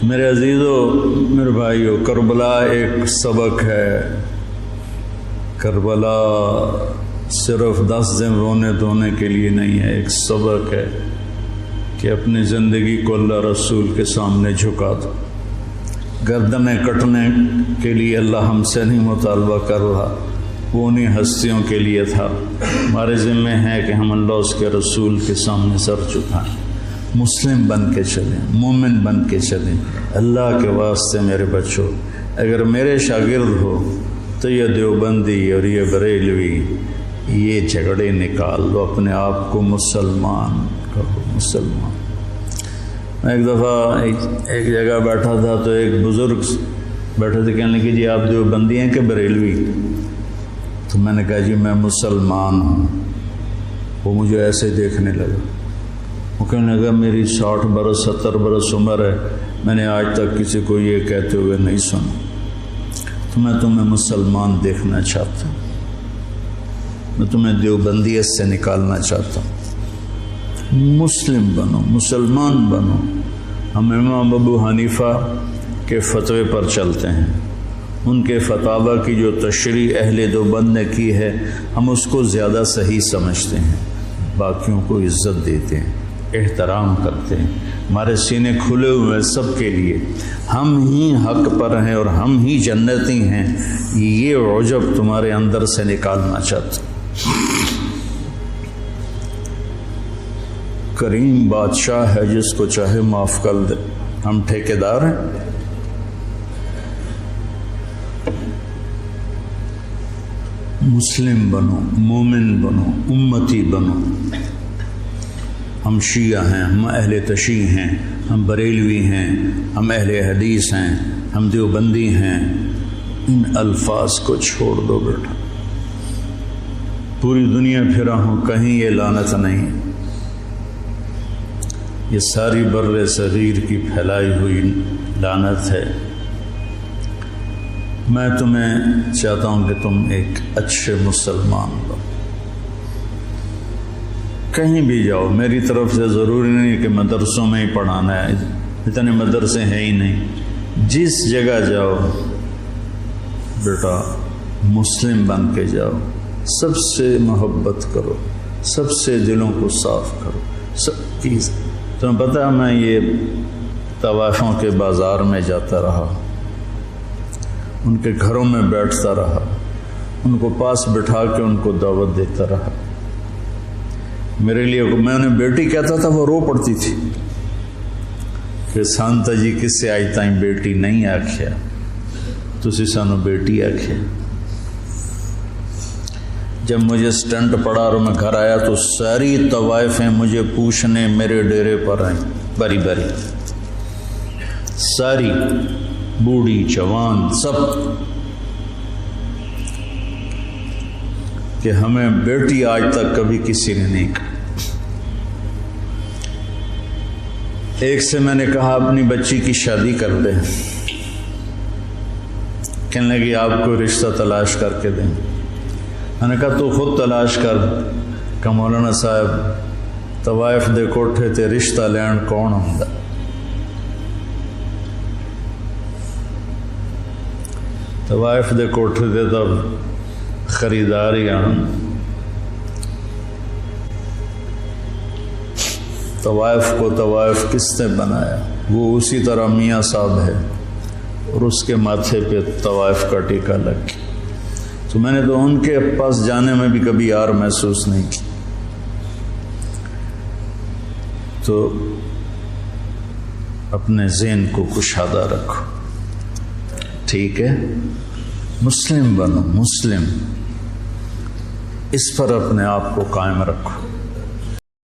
میرے عزیزو، میرے بھائیو، کربلا ایک سبق ہے۔ کربلا صرف 10 دن رونے دھونے کے لیے نہیں ہے، ایک سبق ہے کہ اپنی زندگی کو اللہ رسول کے سامنے جھکا دو۔ گردنیں کٹنے کے لیے اللہ ہم سے نہیں مطالبہ کر رہا، وہ انہیں ہستیوں کے لیے تھا۔ ہمارے ذمہ ہے کہ ہم اللہ اس کے رسول کے سامنے سر جھکائیں، مسلم بن کے چلیں، مومن بن کے چلیں۔ اللہ کے واسطے میرے بچوں، اگر میرے شاگرد ہو تو یہ دیوبندی اور یہ بریلوی، یہ جھگڑے نکال دو، اپنے آپ کو مسلمان کرو، مسلمان۔ میں ایک دفعہ ایک جگہ بیٹھا تھا تو ایک بزرگ بیٹھے تھے، کہنے لگے جی آپ دیوبندی ہیں کہ بریلوی؟ تو میں نے کہا جی میں مسلمان ہوں۔ وہ مجھے ایسے دیکھنے لگا، وہ کہنے لگا میری 60 برس 70 برس عمر ہے، میں نے آج تک کسی کو یہ کہتے ہوئے نہیں سنا، تو میں تمہیں مسلمان دیکھنا چاہتا ہوں، میں تمہیں دیوبندیت سے نکالنا چاہتا ہوں۔ مسلم بنو، مسلمان بنو۔ ہم امام ابو حنیفہ کے فتوے پر چلتے ہیں، ان کے فتاوی کی جو تشریح اہل دیوبند نے کی ہے ہم اس کو زیادہ صحیح سمجھتے ہیں، باقیوں کو عزت دیتے ہیں، احترام کرتے ہیں۔ ہمارے سینے کھلے ہوئے ہیں سب کے لیے، ہم ہی حق پر ہیں اور ہم ہی جنتی ہیں، یہ عجب تمہارے اندر سے نکالنا چاہتے۔ کریم بادشاہ ہے، جس کو چاہے معاف کر دے، ہم ٹھیکیدار ہیں۔ مسلم بنو، مومن بنو، امتی بنو۔ ہم شیعہ ہیں، ہم اہل تشیع ہیں، ہم بریلوی ہیں، ہم اہل حدیث ہیں، ہم دیوبندی ہیں۔ ان الفاظ کو چھوڑ دو بیٹا، پوری دنیا پھرا ہوں کہیں یہ لعنت نہیں، یہ ساری بر صغیر کی پھیلائی ہوئی لعنت ہے۔ میں تمہیں چاہتا ہوں کہ تم ایک اچھے مسلمان بنو، کہیں بھی جاؤ۔ میری طرف سے ضروری نہیں کہ مدرسوں میں ہی پڑھانا ہے، اتنے مدرسے ہیں ہی نہیں، جس جگہ جاؤ بیٹا مسلم بن کے جاؤ، سب سے محبت کرو، سب سے دلوں کو صاف کرو، سب کی۔ تمہیں پتہ ہے میں یہ طوائفوں کے بازار میں جاتا رہا، ان کے گھروں میں بیٹھتا رہا، ان کو پاس بٹھا کے ان کو دعوت دیتا رہا۔ میرے لیے میں انہیں بیٹی کہتا تھا، وہ رو پڑتی تھی کہ سانتا جی کس سے آئی تائیں بیٹی نہیں آکھیا، تسی سانو بیٹی آکھیا۔ جب مجھے سٹنٹ پڑا اور میں گھر آیا تو ساری طوائفیں مجھے پوچھنے میرے ڈیرے پر آئیں، بری بری، ساری، بوڑھی جوان سب، کہ ہمیں بیٹی آج تک کبھی کسی نے نہیں کہا۔ ایک سے میں نے کہا اپنی بچی کی شادی کر دیں، کہنے لگی آپ کو رشتہ تلاش کر کے دیں۔ میں نے کہا تو خود تلاش کر، کہ مولانا صاحب طوائف دے کوٹھے تے رشتہ لین کون ہوندا؟ طوائف دے کوٹھے تے تب خریدار ہی آن۔ طوائف کو طوائف کس نے بنایا؟ وہ اسی طرح میاں صاحب ہے اور اس کے ماتھے پہ طوائف کا ٹیکا لگ گیا۔ تو میں نے تو ان کے پاس جانے میں بھی کبھی یار محسوس نہیں کی۔ تو اپنے ذہن کو کشادہ رکھو، ٹھیک ہے؟ مسلم بنو، مسلم، اس پر اپنے آپ کو قائم رکھو۔